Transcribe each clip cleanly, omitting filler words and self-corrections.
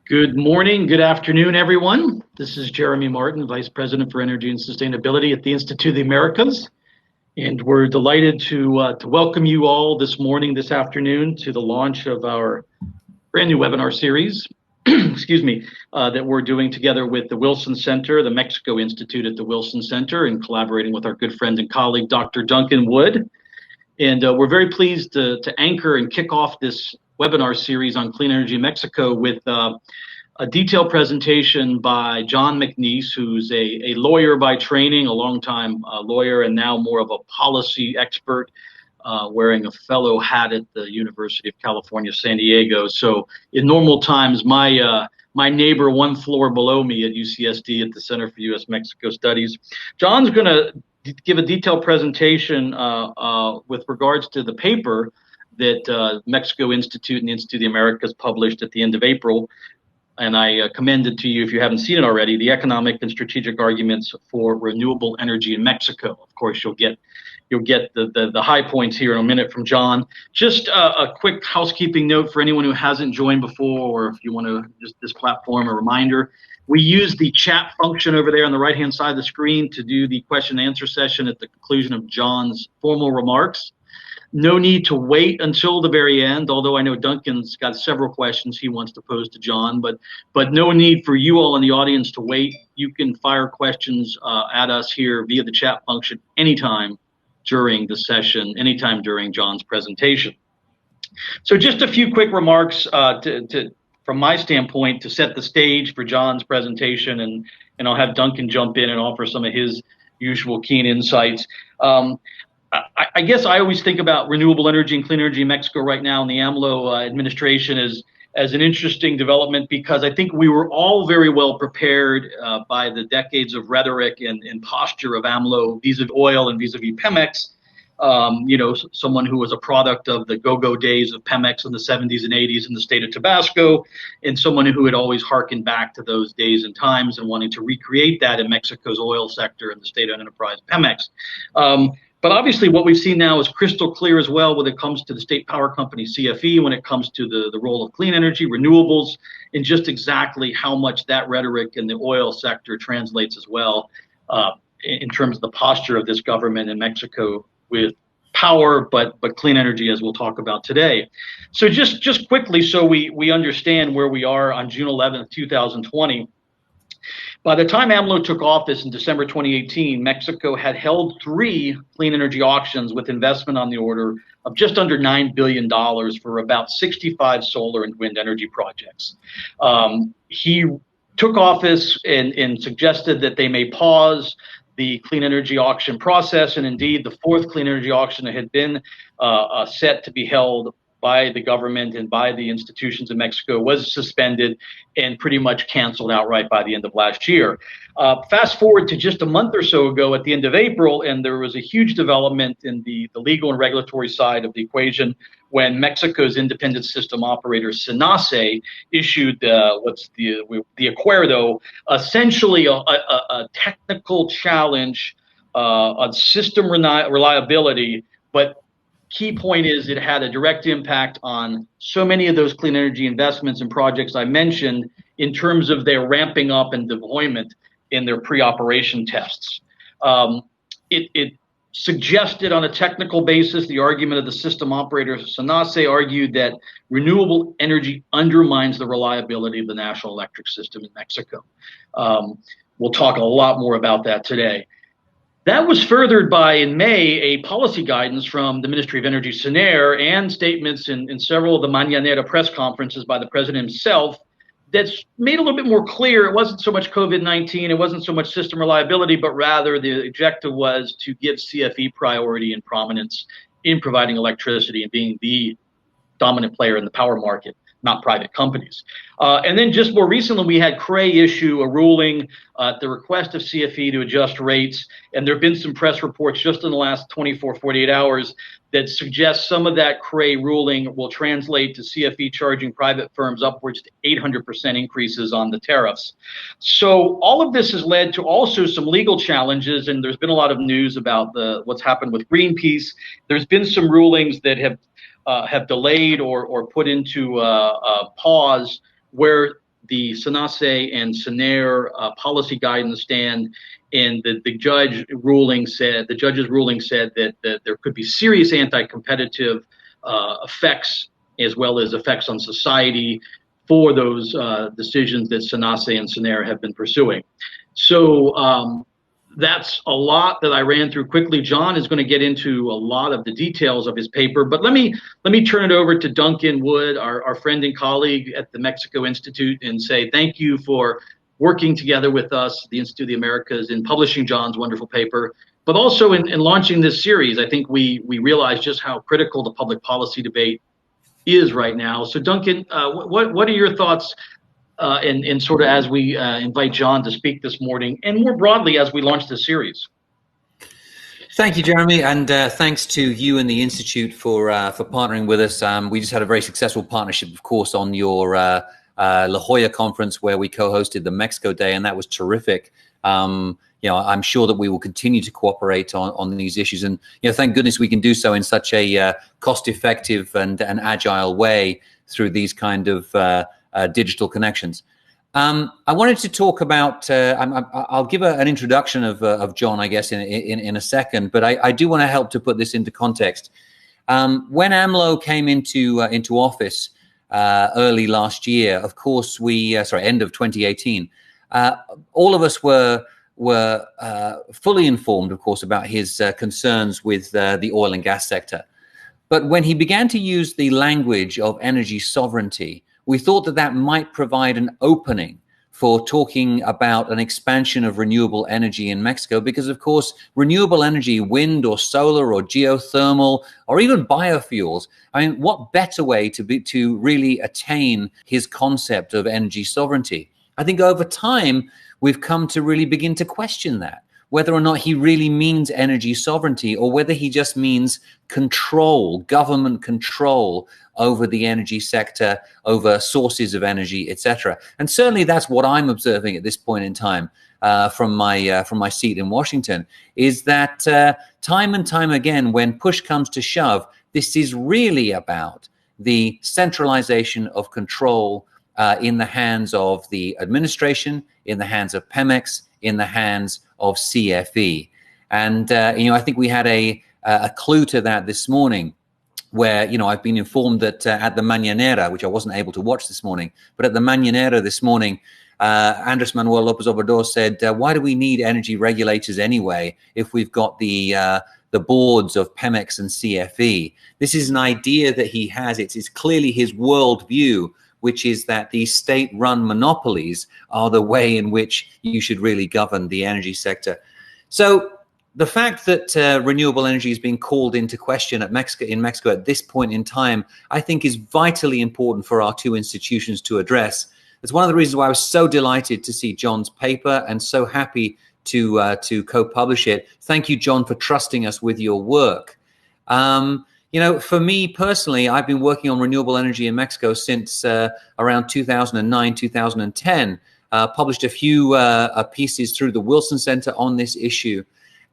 Good morning, good afternoon, everyone. This is Jeremy Martin, Vice President for Energy and Sustainability at the Institute of the Americas. And we're delighted to welcome you all this morning, this afternoon, to the launch of our brand new webinar series, that we're doing together with the Wilson Center, the Mexico Institute at the Wilson Center, and collaborating with our good friend and colleague, Dr. Duncan Wood. And we're very pleased to anchor and kick off this webinar series on clean energy in Mexico with a detailed presentation by John McNeece, who's a lawyer by training, a longtime lawyer, and now more of a policy expert, wearing a fellow hat at the University of California, San Diego. So in normal times, my neighbor one floor below me at UCSD at the Center for U.S.-Mexico Studies. John's going to give a detailed presentation with regards to the paper that Mexico Institute and the Institute of the Americas published at the end of April. And I commend it to you if you haven't seen it already, the economic and strategic arguments for renewable energy in Mexico. Of course, you'll get the high points here in a minute from John. Just a quick housekeeping note for anyone who hasn't joined before, or if you want to just this platform, a reminder. We use the chat function over there on the right-hand side of the screen to do the question and answer session at the conclusion of John's formal remarks. No need to wait until the very end, although I know Duncan's got several questions he wants to pose to John, but no need for you all in the audience to wait. You can fire questions at us here via the chat function anytime during the session, anytime during John's presentation. So just a few quick remarks from my standpoint to set the stage for John's presentation, and I'll have Duncan jump in and offer some of his usual keen insights. I guess I always think about renewable energy and clean energy in Mexico right now in the AMLO administration as an interesting development, because I think we were all very well prepared by the decades of rhetoric and posture of AMLO vis-a-vis oil and vis-a-vis Pemex. Someone who was a product of the go-go days of Pemex in the 70s and 80s in the state of Tabasco, and someone who had always harkened back to those days and times and wanting to recreate that in Mexico's oil sector and the state-owned enterprise Pemex. But obviously what we've seen now is crystal clear as well when it comes to the state power company CFE, when it comes to the role of clean energy, renewables, and just exactly how much that rhetoric in the oil sector translates as well in terms of the posture of this government in Mexico with power, but clean energy, as we'll talk about today. So just quickly, so we understand where we are on June 11th, 2020. By the time AMLO took office in December 2018, Mexico had held 3 clean energy auctions with investment on the order of just under $9 billion for about 65 solar and wind energy projects. He took office and suggested that they may pause the clean energy auction process, and indeed the 4th clean energy auction that had been set to be held by the government and by the institutions in Mexico was suspended and pretty much canceled outright by the end of last year. Fast forward to just a month or so ago at the end of April, and there was a huge development in the legal and regulatory side of the equation when Mexico's independent system operator, SENACE, issued the acuerdo, essentially a technical challenge on system reliability, but key point is it had a direct impact on so many of those clean energy investments and projects I mentioned in terms of their ramping up and deployment in their pre-operation tests. It suggested on a technical basis, the argument of the system operator, SENACE, argued that renewable energy undermines the reliability of the national electric system in Mexico. We'll talk a lot more about that today. That was furthered by, in May, a policy guidance from the Ministry of Energy, SENER, and statements in several of the Mañanera press conferences by the president himself that's made a little bit more clear. It wasn't so much COVID-19, it wasn't so much system reliability, but rather the objective was to give CFE priority and prominence in providing electricity and being the dominant player in the power market, not private companies. And then just more recently, we had CRE issue a ruling at the request of CFE to adjust rates. And there have been some press reports just in the last 24, 48 hours that suggest some of that CRE ruling will translate to CFE charging private firms upwards to 800% increases on the tariffs. So all of this has led to also some legal challenges, and there's been a lot of news about what's happened with Greenpeace. There's been some rulings that have delayed or put into pause where the SENACE and SENER policy guidance stand, and the judge's ruling said that there could be serious anti-competitive effects as well as effects on society for those decisions that SENACE and SENER have been pursuing. So that's a lot that I ran through quickly. John is going to get into a lot of the details of his paper, but let me turn it over to Duncan Wood, our friend and colleague at the Mexico Institute, and say thank you for working together with us, the Institute of the Americas, in publishing John's wonderful paper, but also in launching this series. I think we realize just how critical the public policy debate is right now. So Duncan, what are your thoughts and sort of as we invite John to speak this morning, and more broadly as we launch this series? Thank you, Jeremy, and thanks to you and the Institute for partnering with us. We just had a very successful partnership, of course, on your La Jolla conference where we co-hosted the Mexico Day, and that was terrific. I'm sure that we will continue to cooperate on these issues, and thank goodness we can do so in such a cost-effective and agile way through these kind of digital connections. I wanted to talk about. I'll give an introduction of John, I guess, in a second, but I do want to help to put this into context. When AMLO came into office early last year, of course, end of 2018, all of us were fully informed, of course, about his concerns with the oil and gas sector. But when he began to use the language of energy sovereignty, we thought that might provide an opening for talking about an expansion of renewable energy in Mexico, because, of course, renewable energy, wind or solar or geothermal or even biofuels, I mean, what better way to really attain his concept of energy sovereignty? I think over time, we've come to really begin to question that, whether or not he really means energy sovereignty or whether he just means control, government control over the energy sector, over sources of energy, etc. And certainly that's what I'm observing at this point in time from my seat in Washington, is that time and time again, when push comes to shove, this is really about the centralization of control in the hands of the administration, in the hands of Pemex, in the hands of CFE. And, I think we had a clue to that this morning, where, I've been informed that at the Mañanera, which I wasn't able to watch this morning, but at the Mañanera this morning, Andrés Manuel López Obrador said, why do we need energy regulators anyway if we've got the boards of Pemex and CFE? This is an idea that he has. It's clearly his worldview, which is that these state-run monopolies are the way in which you should really govern the energy sector. So the fact that renewable energy is being called into question in Mexico at this point in time, I think is vitally important for our two institutions to address. It's one of the reasons why I was so delighted to see John's paper and so happy to co-publish it. Thank you, John, for trusting us with your work. For me personally, I've been working on renewable energy in Mexico since around 2009, 2010, published a few pieces through the Wilson Center on this issue.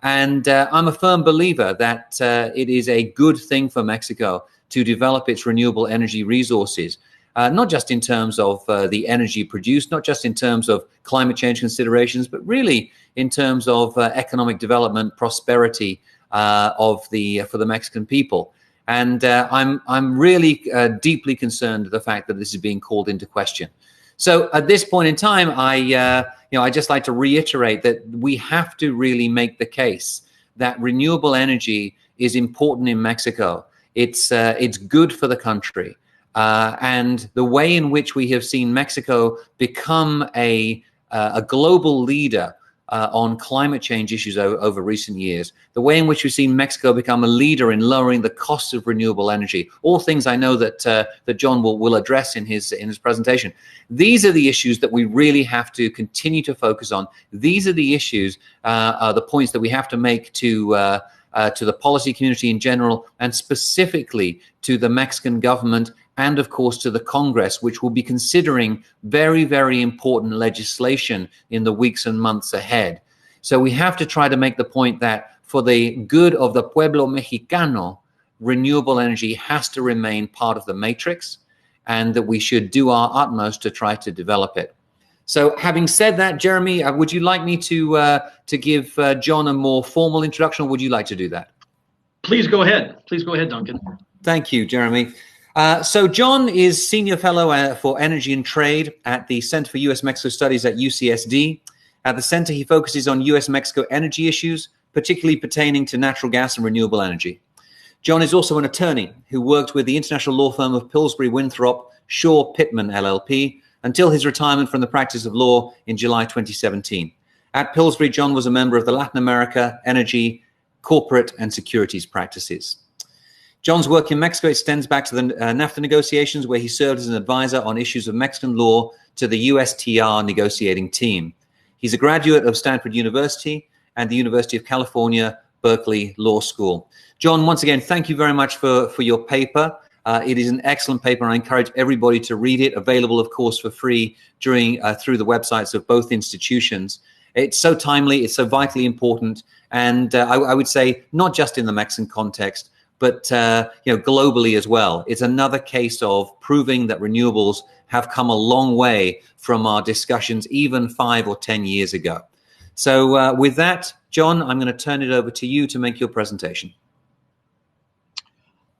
And I'm a firm believer that it is a good thing for Mexico to develop its renewable energy resources, not just in terms of the energy produced, not just in terms of climate change considerations, but really in terms of economic development, prosperity for the Mexican people. And I'm really deeply concerned at the fact that this is being called into question. So at this point in time, I just like to reiterate that we have to really make the case that renewable energy is important in Mexico. It's good for the country, and the way in which we have seen Mexico become a global leader on climate change issues over recent years, the way in which we've seen Mexico become a leader in lowering the costs of renewable energy, all things I know that John will address in his presentation. These are the issues that we really have to continue to focus on. These are the issues, the points that we have to make to the policy community in general, and specifically to the Mexican government, and of course to the Congress, which will be considering very, very important legislation in the weeks and months ahead. So we have to try to make the point that for the good of the pueblo mexicano, renewable energy has to remain part of the matrix. and that we should do our utmost to try to develop it. So having said that, Jeremy, would you like me to give John a more formal introduction, or would you like to do that? Please go ahead. Please go ahead, Duncan. Thank you, Jeremy. So John is Senior Fellow for Energy and Trade at the Center for U.S.-Mexico Studies at UCSD. At the center, he focuses on U.S.-Mexico energy issues, particularly pertaining to natural gas and renewable energy. John is also an attorney who worked with the international law firm of Pillsbury Winthrop Shaw Pittman LLP until his retirement from the practice of law in July 2017. At Pillsbury, John was a member of the Latin America, energy, corporate, and securities practices. John's work in Mexico extends back to the NAFTA negotiations, where he served as an advisor on issues of Mexican law to the USTR negotiating team. He's a graduate of Stanford University and the University of California, Berkeley Law School. John, once again, thank you very much for your paper. It is an excellent paper, and I encourage everybody to read it, available, of course, for free through the websites of both institutions. It's so timely, it's so vitally important, and I would say not just in the Mexican context, but globally as well. It's another case of proving that renewables have come a long way from our discussions even 5 or 10 years ago. So with that, John, I'm going to turn it over to you to make your presentation.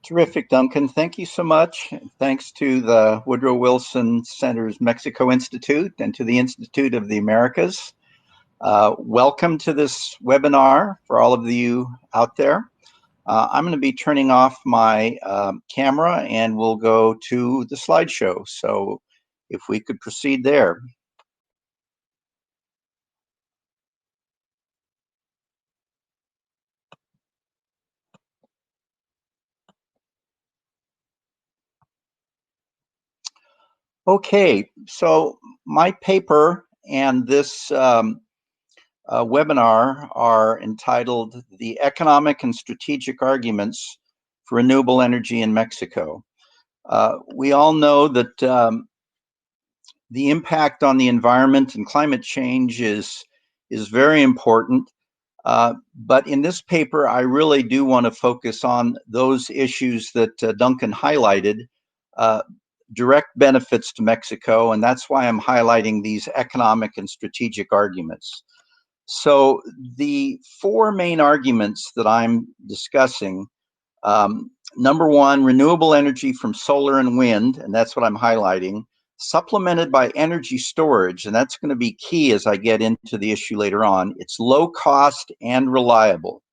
Terrific, Duncan. Thank you so much. Thanks to the Woodrow Wilson Center's Mexico Institute and to the Institute of the Americas. Welcome to this webinar for all of you out there. I'm going to be turning off my camera and we'll go to the slideshow. So if we could proceed there. Okay, so my paper and this webinar are entitled The Economic and Strategic Arguments for Renewable Energy in Mexico. We all know that the impact on the environment and climate change is very important. But in this paper, I really do want to focus on those issues that Duncan highlighted, direct benefits to Mexico, and that's why I'm highlighting these economic and strategic arguments. So the 4 main arguments that I'm discussing, number 1, renewable energy from solar and wind, and that's what I'm highlighting, supplemented by energy storage, and that's going to be key as I get into the issue later on. It's low cost and reliable.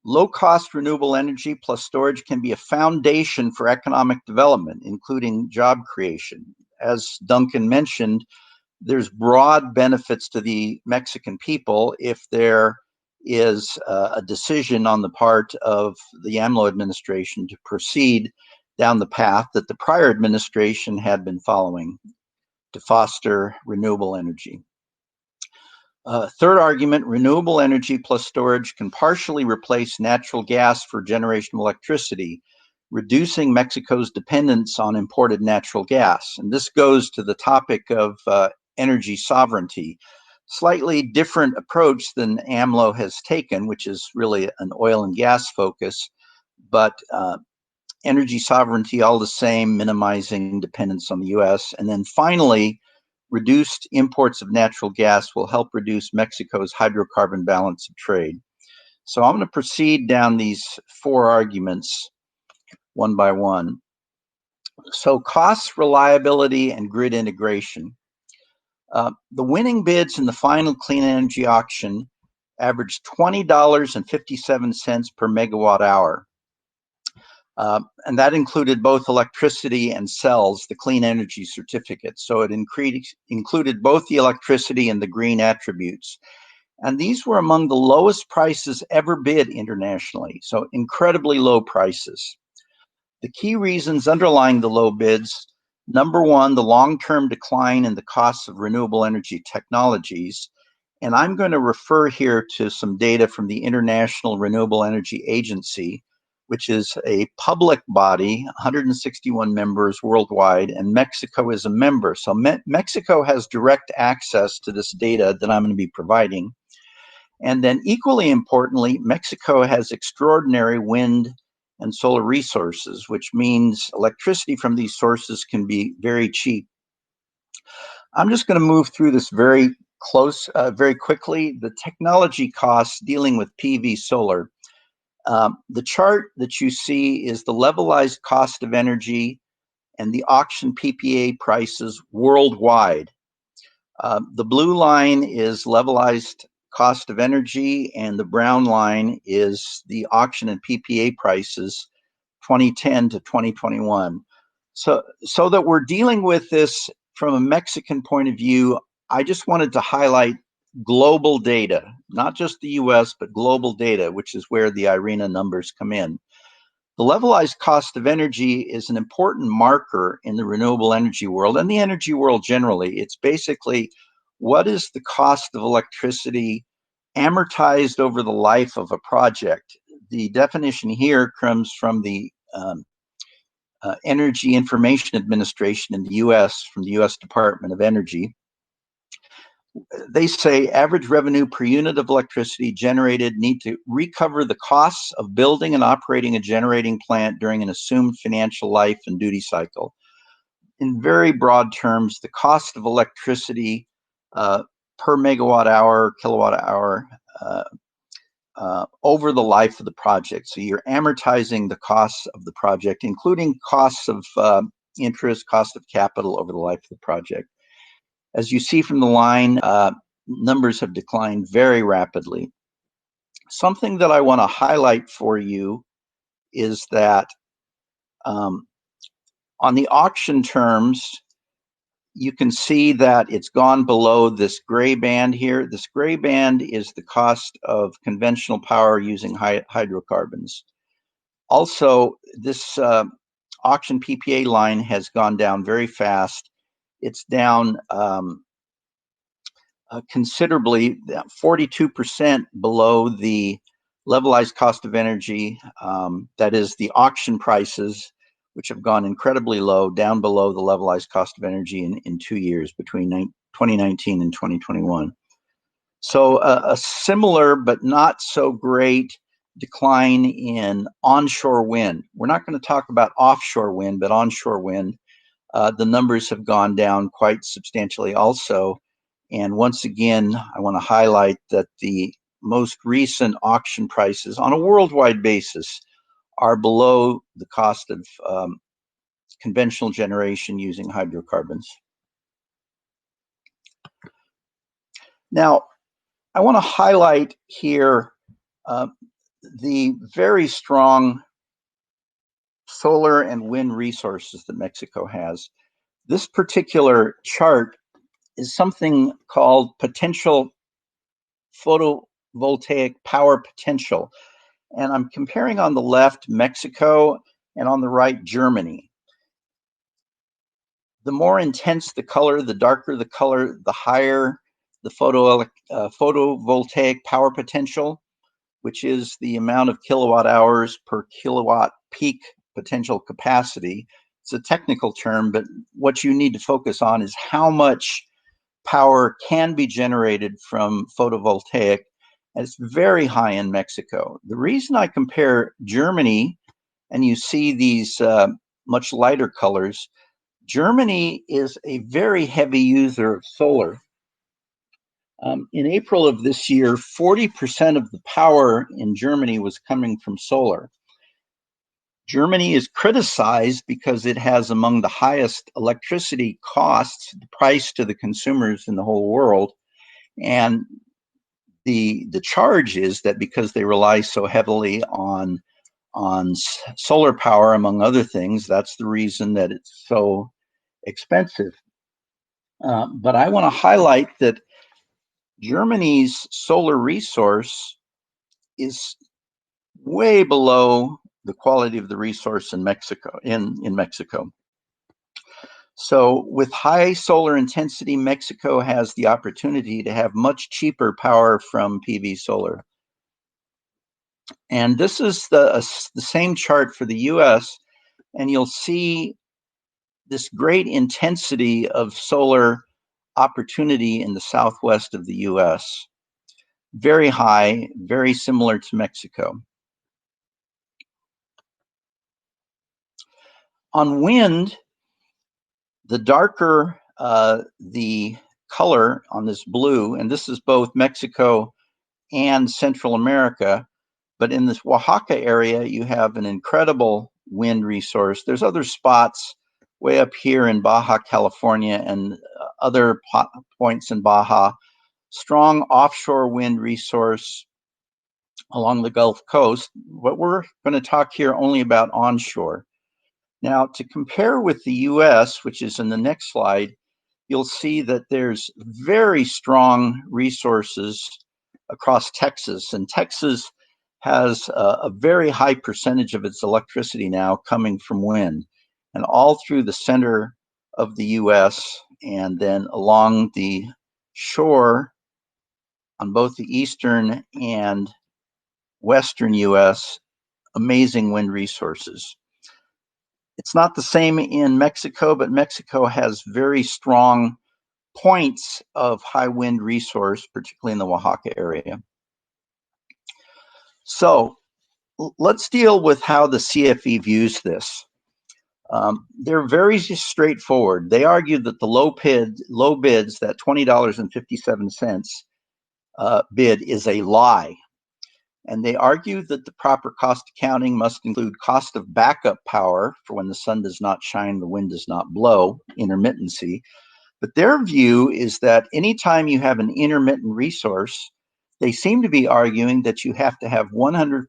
Low-cost renewable energy plus storage can be a foundation for economic development, including job creation. As Duncan mentioned, there's broad benefits to the Mexican people if there is a decision on the part of the AMLO administration to proceed down the path that the prior administration had been following to foster renewable energy. Third argument, renewable energy plus storage can partially replace natural gas for generation of electricity, reducing Mexico's dependence on imported natural gas. And this goes to the topic of energy sovereignty. Slightly different approach than AMLO has taken, which is really an oil and gas focus, but energy sovereignty all the same, minimizing dependence on the US. And then finally, reduced imports of natural gas will help reduce Mexico's hydrocarbon balance of trade. So I'm going to proceed down these 4 arguments one by one. So cost, reliability, and grid integration. The winning bids in the final clean energy auction averaged $20.57 per megawatt hour. And that included both electricity and cells, the clean energy certificates. So it included both the electricity and the green attributes. And these were among the lowest prices ever bid internationally, so incredibly low prices. The key reasons underlying the low bids, number 1, the long-term decline in the costs of renewable energy technologies. And I'm going to refer here to some data from the International Renewable Energy Agency, which is a public body, 161 members worldwide, and Mexico is a member. So Mexico has direct access to this data that I'm going to be providing. And then equally importantly, Mexico has extraordinary wind and solar resources, which means electricity from these sources can be very cheap. I'm just going to move through this very quickly. The technology costs dealing with PV solar. The chart that you see is the levelized cost of energy and the auction PPA prices worldwide. The blue line is levelized cost of energy, and the brown line is the auction and PPA prices 2010 to 2021. So that we're dealing with this from a Mexican point of view, I just wanted to highlight global data, not just the US, but global data, which is where the IRENA numbers come in. The levelized cost of energy is an important marker in the renewable energy world and the energy world generally. It's basically what is the cost of electricity amortized over the life of a project. The definition here comes from the Energy Information Administration in the US, from the US Department of Energy. They say average revenue per unit of electricity generated need to recover the costs of building and operating a generating plant during an assumed financial life and duty cycle. In very broad terms, the cost of electricity per megawatt hour, kilowatt hour, over the life of the project. So you're amortizing the costs of the project, including costs of interest, cost of capital over the life of the project. As you see from the line, numbers have declined very rapidly. Something that I want to highlight for you is that on the auction terms, you can see that it's gone below this gray band here. This gray band is the cost of conventional power using hydrocarbons. Also, this auction PPA line has gone down very fast. It's down considerably, 42% below the levelized cost of energy, that is the auction prices, which have gone incredibly low, down below the levelized cost of energy in 2 years, between 2019 and 2021. So a similar but not so great decline in onshore wind. We're not going to talk about offshore wind, but onshore wind, the numbers have gone down quite substantially also. And once again, I want to highlight that the most recent auction prices on a worldwide basis are below the cost of conventional generation using hydrocarbons. Now, I want to highlight here the very strong solar and wind resources that Mexico has. This particular chart is something called potential photovoltaic power potential. And I'm comparing on the left Mexico and on the right Germany. The more intense the color, the darker the color, the higher the photovoltaic power potential, which is the amount of kilowatt hours per kilowatt peak potential capacity. It's a technical term, but what you need to focus on is how much power can be generated from photovoltaic, and it's very high in Mexico. The reason I compare Germany, and you see these much lighter colors, Germany is a very heavy user of solar. In April of this year, 40% of the power in Germany was coming from solar. Germany is criticized because it has among the highest electricity costs, the price to the consumers in the whole world. And the charge is that because they rely so heavily on solar power, among other things, that's the reason that it's so expensive. But I want to highlight that Germany's solar resource is way below the quality of the resource in Mexico. In Mexico. So with high solar intensity, Mexico has the opportunity to have much cheaper power from PV solar. And this is the same chart for the US, and you'll see this great intensity of solar opportunity in the southwest of the US. Very high, very similar to Mexico. On wind, the darker the color on this blue, and this is both Mexico and Central America, but in this Oaxaca area, you have an incredible wind resource. There's other spots way up here in Baja California and other points in Baja, strong offshore wind resource along the Gulf Coast, but we're going to talk here only about onshore. Now, to compare with the US, which is in the next slide, you'll see that there's very strong resources across Texas, and Texas has a very high percentage of its electricity now coming from wind, and all through the center of the US and then along the shore on both the eastern and western US, amazing wind resources. It's not the same in Mexico, but Mexico has very strong points of high wind resource, particularly in the Oaxaca area. So let's deal with how the CFE views this. They're very straightforward. They argue that the low bids, that $20.57 bid, is a lie. And they argue that the proper cost accounting must include cost of backup power for when the sun does not shine, the wind does not blow, intermittency. But their view is that anytime you have an intermittent resource, they seem to be arguing that you have to have 100%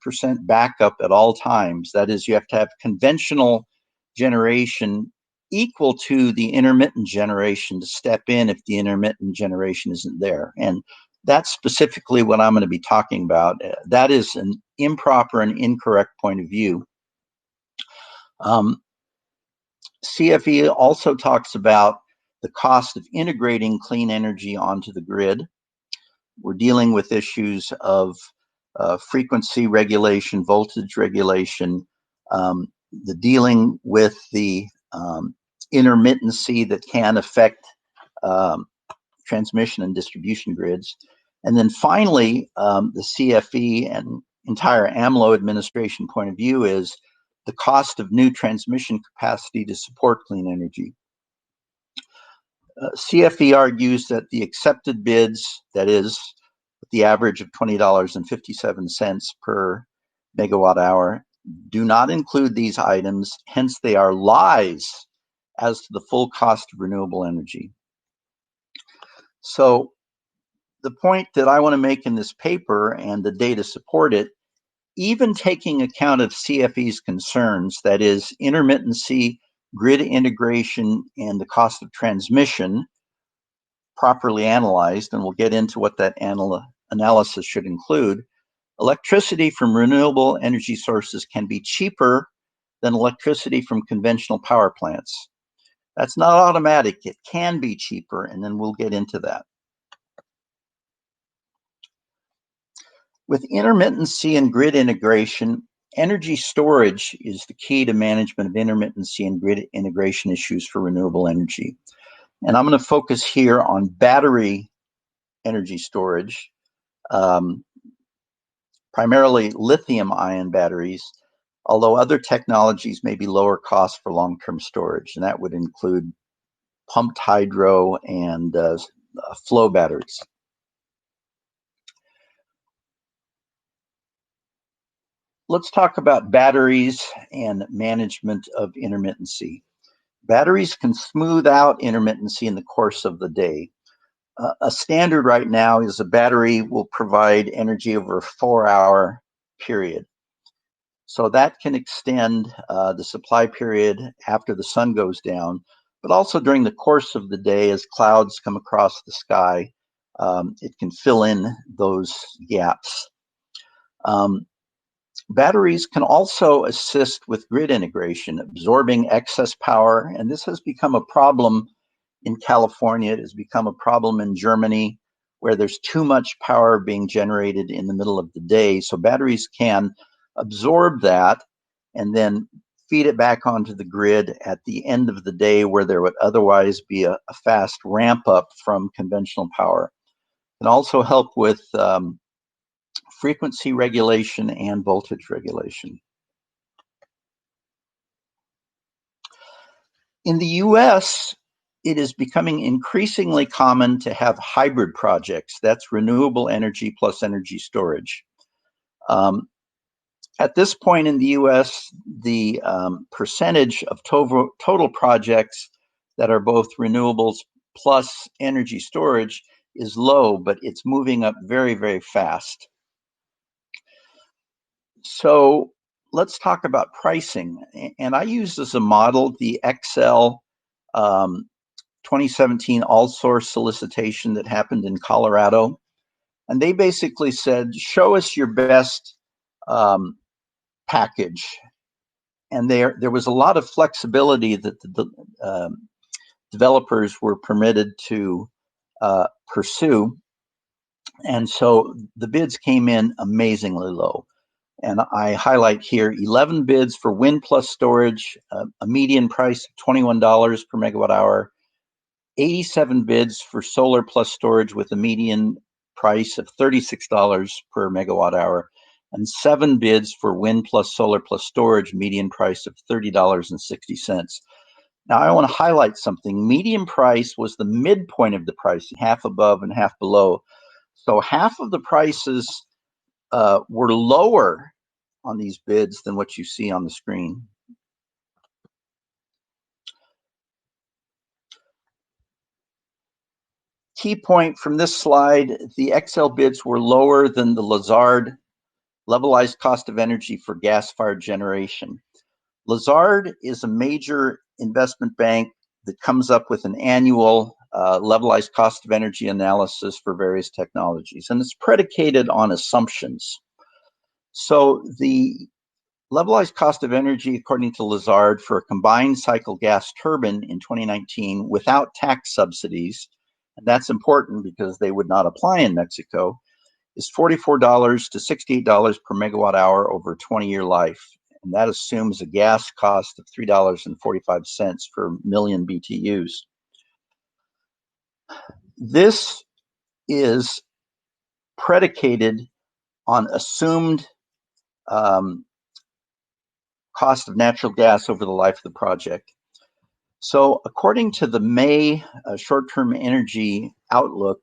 backup at all times. That is, you have to have conventional generation equal to the intermittent generation to step in if the intermittent generation isn't there. And that's specifically what I'm going to be talking about. That is an improper and incorrect point of view. CFE also talks about the cost of integrating clean energy onto the grid. We're dealing with issues of frequency regulation, voltage regulation, the dealing with the intermittency that can affect transmission and distribution grids. And then finally, the CFE and entire AMLO administration point of view is the cost of new transmission capacity to support clean energy. CFE argues that the accepted bids, that is, the average of $20.57 per megawatt hour, do not include these items, hence they are lies as to the full cost of renewable energy. So the point that I want to make in this paper, and the data support it, even taking account of CFE's concerns, that is intermittency, grid integration, and the cost of transmission, properly analyzed, and we'll get into what that analysis should include, electricity from renewable energy sources can be cheaper than electricity from conventional power plants. That's not automatic. It can be cheaper, and then we'll get into that. With intermittency and grid integration, energy storage is the key to management of intermittency and grid integration issues for renewable energy. And I'm going to focus here on battery energy storage, primarily lithium-ion batteries, although other technologies may be lower cost for long-term storage, and that would include pumped hydro and flow batteries. Let's talk about batteries and management of intermittency. Batteries can smooth out intermittency in the course of the day. A standard right now is a battery will provide energy over a 4-hour period. So that can extend the supply period after the sun goes down, but also during the course of the day as clouds come across the sky, it can fill in those gaps. Batteries can also assist with grid integration, absorbing excess power, and this has become a problem in California. It has become a problem in Germany, where there's too much power being generated in the middle of the day. So batteries can absorb that and then feed it back onto the grid at the end of the day, where there would otherwise be a fast ramp up from conventional power. It can also help with frequency regulation and voltage regulation. In the US, it is becoming increasingly common to have hybrid projects. That's renewable energy plus energy storage. At this point in the US, the percentage of total projects that are both renewables plus energy storage is low, but it's moving up very, very fast. So let's talk about pricing. And I use as a model the Excel 2017 all source solicitation that happened in Colorado. And they basically said, show us your best package. And there was a lot of flexibility that the developers were permitted to pursue. And so the bids came in amazingly low. And I highlight here 11 bids for wind plus storage, a median price of $21 per megawatt hour, 87 bids for solar plus storage with a median price of $36 per megawatt hour, and 7 bids for wind plus solar plus storage, median price of $30.60. Now, I want to highlight something. Median price was the midpoint of the price, half above and half below. So half of the prices were lower on these bids than what you see on the screen. Key point from this slide, the Excel bids were lower than the Lazard levelized cost of energy for gas-fired generation. Lazard is a major investment bank that comes up with an annual levelized cost of energy analysis for various technologies, and it's predicated on assumptions. So the levelized cost of energy, according to Lazard, for a combined cycle gas turbine in 2019 without tax subsidies, and that's important because they would not apply in Mexico, is $44 to $68 per megawatt hour over a 20-year life. And that assumes a gas cost of $3.45 per million BTUs. This is predicated on assumed cost of natural gas over the life of the project. So according to the May short-term energy outlook,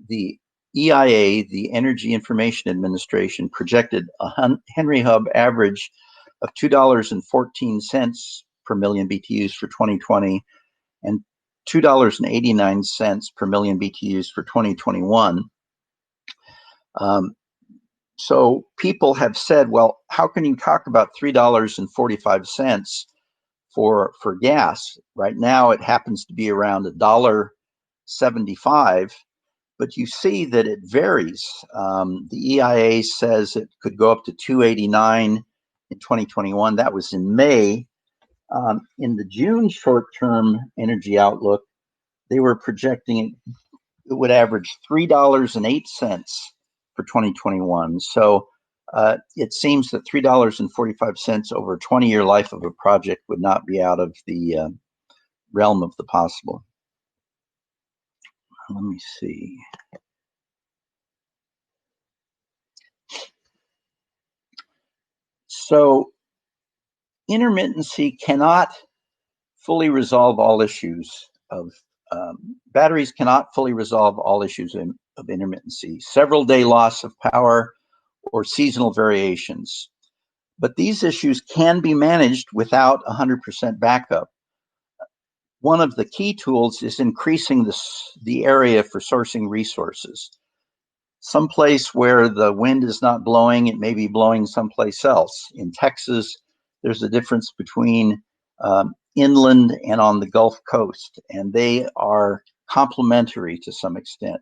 the EIA, the Energy Information Administration, projected a Henry Hub average of $2.14 per million BTUs for 2020 and $2.89 per million BTUs for 2021. So people have said, well, how can you talk about $3.45 for gas? Right now, it happens to be around $1.75, but you see that it varies. The EIA says it could go up to $2.89 in 2021. That was in May. In the June short-term energy outlook, they were projecting it would average $3.08 for 2021. So it seems that $3.45 over a 20-year life of a project would not be out of the realm of the possible. Let me see. So intermittency cannot fully resolve all issues of batteries cannot fully resolve all issues of intermittency, several day loss of power or seasonal variations. But these issues can be managed without 100% backup. One of the key tools is increasing the area for sourcing resources. Someplace where the wind is not blowing, it may be blowing someplace else. In Texas, there's a difference between inland and on the Gulf Coast, and they are complementary to some extent.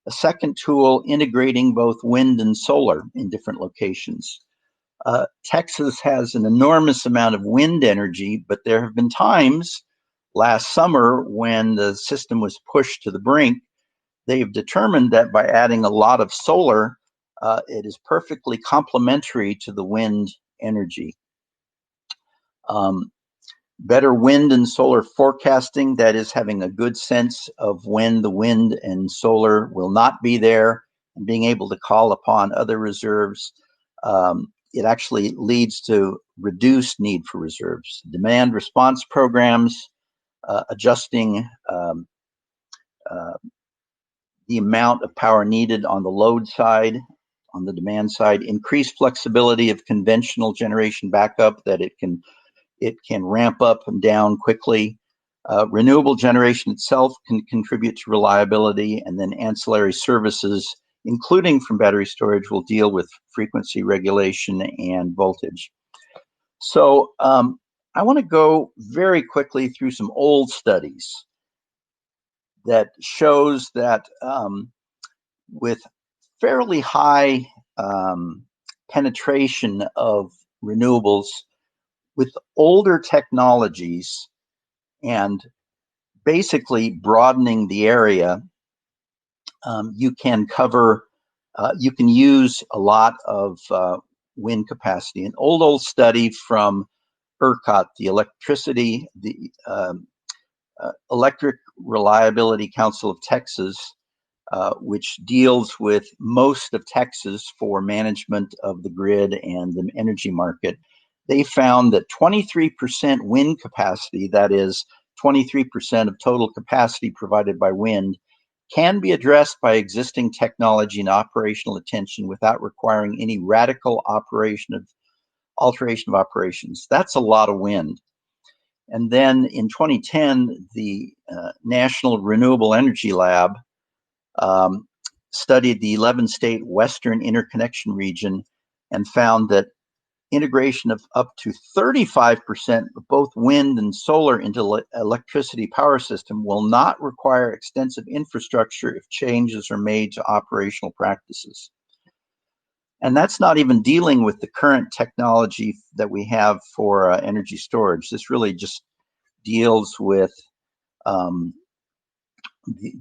A second tool, integrating both wind and solar in different locations. Texas has an enormous amount of wind energy, but there have been times last summer when the system was pushed to the brink. They've determined that by adding a lot of solar, it is perfectly complementary to the wind energy. Better wind and solar forecasting, that is having a good sense of when the wind and solar will not be there and being able to call upon other reserves. It actually leads to reduced need for reserves. Demand response programs, adjusting the amount of power needed on the load side, on the demand side, increased flexibility of conventional generation backup, that it can ramp up and down quickly. Renewable generation itself can contribute to reliability, and then ancillary services, including from battery storage, will deal with frequency regulation and voltage. So I want to go very quickly through some old studies that shows that with fairly high penetration of renewables, with older technologies and basically broadening the area, you can cover, you can use a lot of wind capacity. An old study from ERCOT, the Electric Reliability Council of Texas, which deals with most of Texas for management of the grid and the energy market. They found that 23% wind capacity, that is 23% of total capacity provided by wind, can be addressed by existing technology and operational attention without requiring any radical alteration of operations. That's a lot of wind. And then in 2010, the National Renewable Energy Lab studied the 11-state Western Interconnection region and found that integration of up to 35% of both wind and solar into electricity power system will not require extensive infrastructure if changes are made to operational practices. And that's not even dealing with the current technology that we have for energy storage. This really just deals with the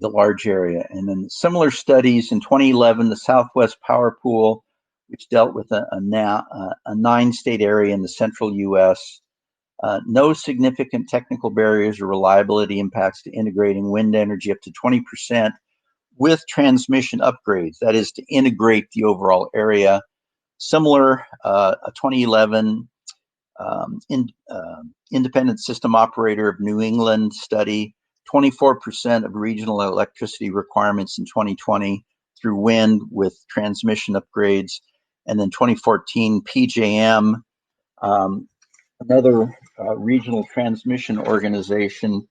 large area. And then similar studies in 2011, the Southwest Power Pool, which dealt with a 9-state area in the central U.S. No significant technical barriers or reliability impacts to integrating wind energy up to 20% with transmission upgrades. That is, to integrate the overall area. Similar, a 2011 Independent System Operator of New England study, 24% of regional electricity requirements in 2020 through wind with transmission upgrades. And then 2014 PJM, another regional transmission organization,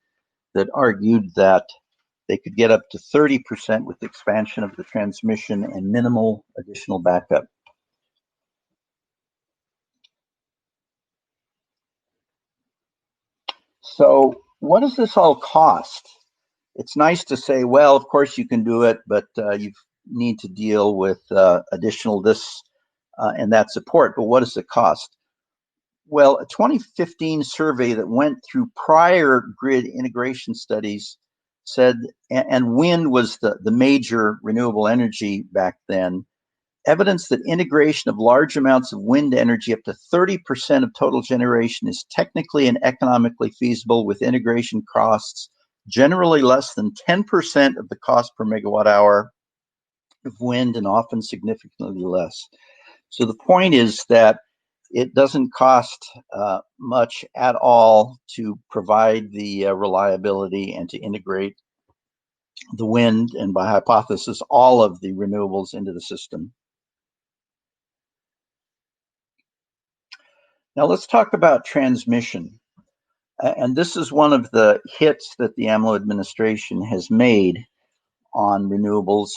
that argued that they could get up to 30% with expansion of the transmission and minimal additional backup. So what does this all cost? It's nice to say, well, of course you can do it, but you need to deal with additional this and that support. But what does it cost? Well, a 2015 survey that went through prior grid integration studies said, and wind was the major renewable energy back then, evidence that integration of large amounts of wind energy, up to 30% of total generation, is technically and economically feasible, with integration costs generally less than 10% of the cost per megawatt hour of wind, and often significantly less. So the point is that it doesn't cost much at all to provide the reliability and to integrate the wind, and by hypothesis, all of the renewables into the system. Now let's talk about transmission. And this is one of the hits that the AMLO administration has made on renewables.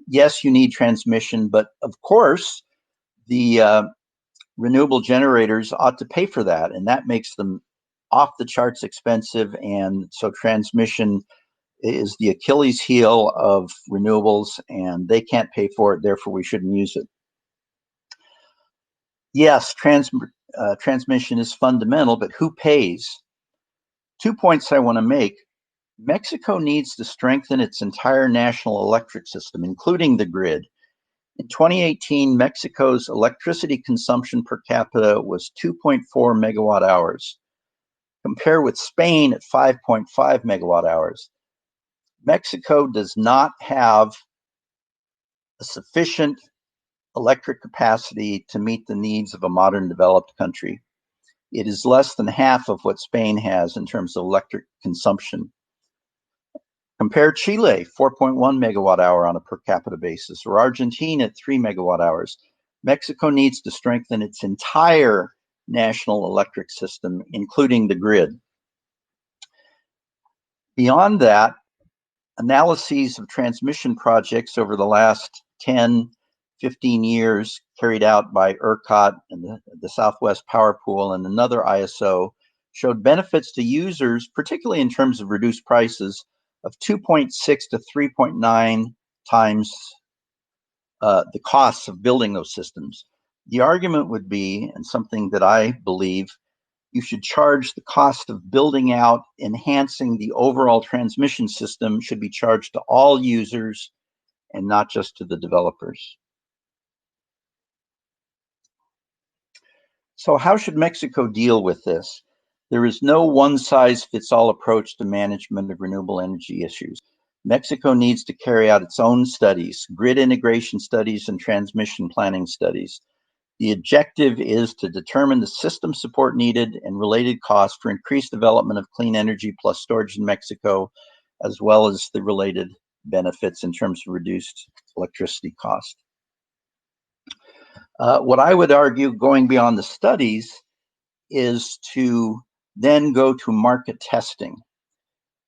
Yes, you need transmission, but of course, the renewable generators ought to pay for that, and that makes them off the charts expensive. And so transmission is the Achilles heel of renewables, and they can't pay for it, therefore we shouldn't use it. Yes, transmission is fundamental, but who pays? 2 points I want to make. Mexico needs to strengthen its entire national electric system, including the grid. In 2018, Mexico's electricity consumption per capita was 2.4 megawatt hours. Compare with Spain at 5.5 megawatt hours. Mexico does not have a sufficient electric capacity to meet the needs of a modern developed country. It is less than half of what Spain has in terms of electric consumption. Compare Chile, 4.1 megawatt hour on a per capita basis, or Argentina at 3 megawatt hours. Mexico needs to strengthen its entire national electric system, including the grid. Beyond that, analyses of transmission projects over the last 10, 15 years carried out by ERCOT and the Southwest Power Pool and another ISO showed benefits to users, particularly in terms of reduced prices, of 2.6 to 3.9 times the costs of building those systems. The argument would be, and something that I believe, you should charge the cost of building out, enhancing the overall transmission system should be charged to all users and not just to the developers. So how should Mexico deal with this? There is no one-size-fits-all approach to management of renewable energy issues. Mexico needs to carry out its own studies, grid integration studies and transmission planning studies. The objective is to determine the system support needed and related costs for increased development of clean energy plus storage in Mexico, as well as the related benefits in terms of reduced electricity cost. What I would argue, going beyond the studies, is to then go to market testing.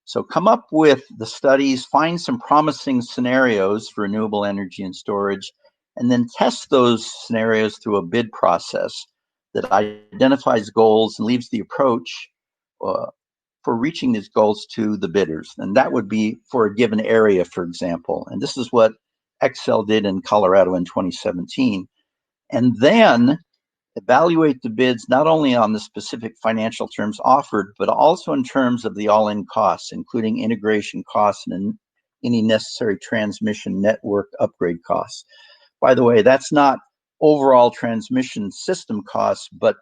So come up with the studies, find some promising scenarios for renewable energy and storage, and then test those scenarios through a bid process that identifies goals and leaves the approach for reaching these goals to the bidders. And that would be for a given area, for example. And this is what Excel did in Colorado in 2017. And then evaluate the bids not only on the specific financial terms offered, but also in terms of the all-in costs, including integration costs and any necessary transmission network upgrade costs. By the way, that's not overall transmission system costs, but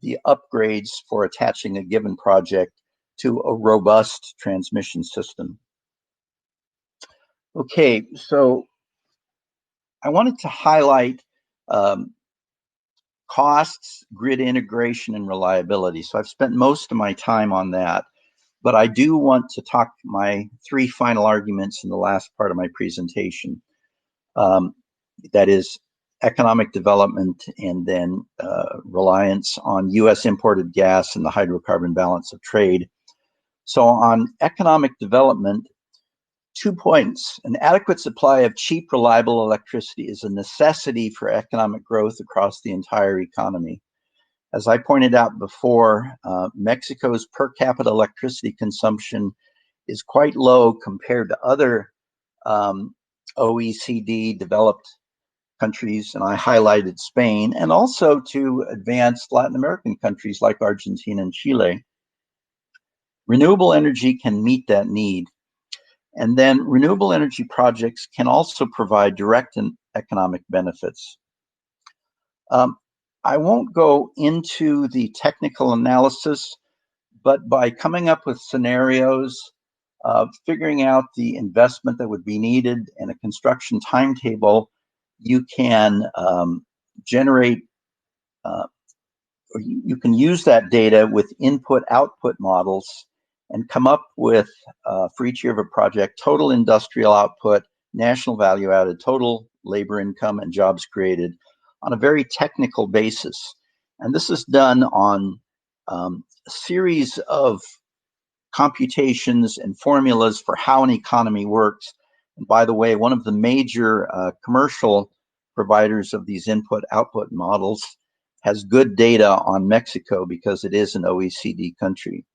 the upgrades for attaching a given project to a robust transmission system. Okay, so I wanted to highlight costs, grid integration, and reliability. So I've spent most of my time on that, but I do want to talk my three final arguments in the last part of my presentation. That is economic development and then reliance on US imported gas and the hydrocarbon balance of trade. So on economic development, 2 points. An adequate supply of cheap, reliable electricity is a necessity for economic growth across the entire economy. As I pointed out before, Mexico's per capita electricity consumption is quite low compared to other OECD developed countries, and I highlighted Spain, and also to advanced Latin American countries like Argentina and Chile. Renewable energy can meet that need. And then renewable energy projects can also provide direct and economic benefits. I won't go into the technical analysis, but by coming up with scenarios, figuring out the investment that would be needed and a construction timetable, you can generate, or you can use that data with input-output models and come up with, for each year of a project, total industrial output, national value added, total labor income, and jobs created on a very technical basis. And this is done on a series of computations and formulas for how an economy works. And by the way, one of the major commercial providers of these input-output models has good data on Mexico because it is an OECD country.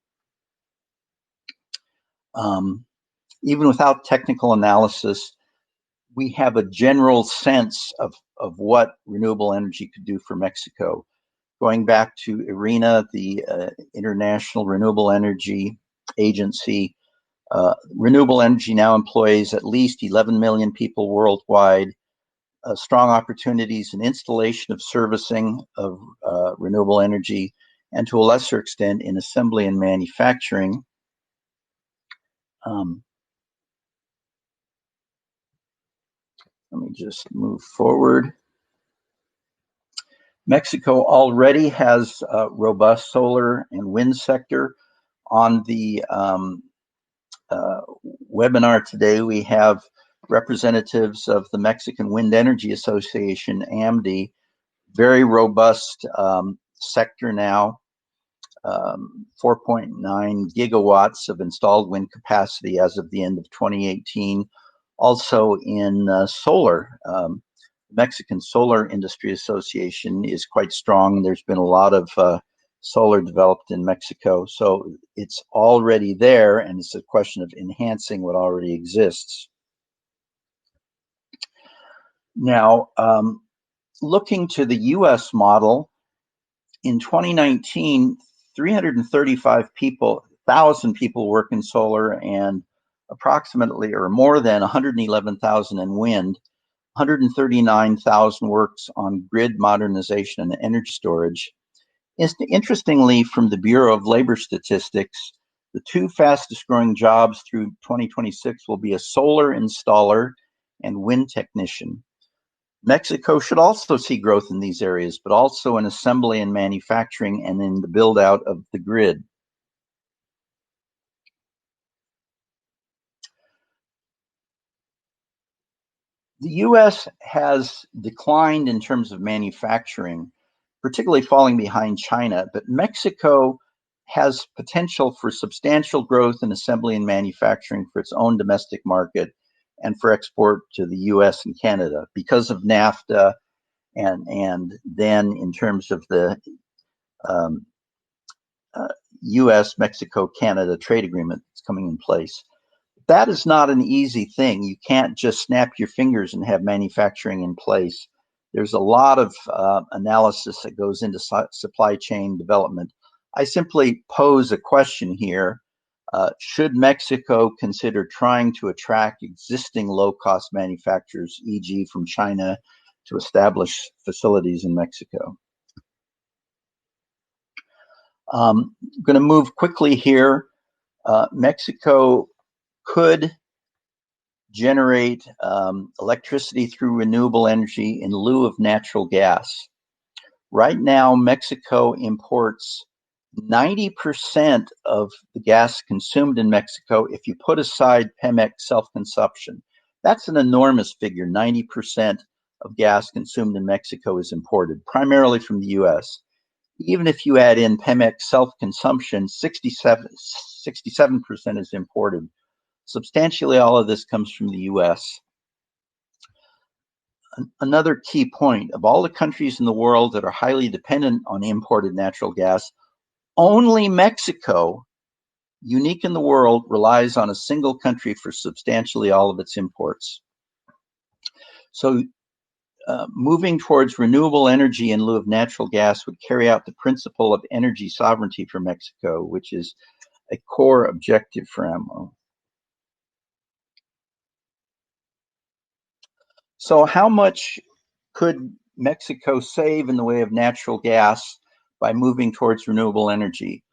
Even without technical analysis, we have a general sense of what renewable energy could do for Mexico. Going back to IRENA, the International Renewable Energy Agency, renewable energy now employs at least 11 million people worldwide. Strong opportunities in installation of servicing of renewable energy, and to a lesser extent in assembly and manufacturing. Let me just move forward. Mexico already has a robust solar and wind sector. On the webinar today, we have representatives of the Mexican Wind Energy Association, AMDI, very robust sector now, 4.9 gigawatts of installed wind capacity as of the end of 2018. Also in solar, Mexican Solar Industry Association is quite strong. There's been a lot of solar developed in Mexico, so it's already there, and it's a question of enhancing what already exists. Now, looking to the US model, in 2019, 335,000 people work in solar, and approximately or more than 111,000 in wind. 139,000 works on grid modernization and energy storage. Interestingly, from the Bureau of Labor Statistics, the two fastest growing jobs through 2026 will be a solar installer and wind technician. Mexico should also see growth in these areas, but also in assembly and manufacturing and in the build out of the grid. The US has declined in terms of manufacturing, particularly falling behind China, but Mexico has potential for substantial growth in assembly and manufacturing for its own domestic market and for export to the US and Canada because of NAFTA, and then in terms of the US, Mexico, Canada trade agreement that's coming in place. That is not an easy thing. You can't just snap your fingers and have manufacturing in place. There's a lot of analysis that goes into supply chain development. I simply pose a question here. Should Mexico consider trying to attract existing low-cost manufacturers, e.g. from China, to establish facilities in Mexico? I'm going to move quickly here. Mexico could generate electricity through renewable energy in lieu of natural gas. Right now, Mexico imports 90% of the gas consumed in Mexico if you put aside Pemex self-consumption. That's an enormous figure. 90% of gas consumed in Mexico is imported, primarily from the US. Even if you add in Pemex self-consumption, 67% is imported. Substantially all of this comes from the US. Another key point, of all the countries in the world that are highly dependent on imported natural gas, only Mexico, unique in the world, relies on a single country for substantially all of its imports. So moving towards renewable energy in lieu of natural gas would carry out the principle of energy sovereignty for Mexico, which is a core objective for AMLO. So how much could Mexico save in the way of natural gas by moving towards renewable energy?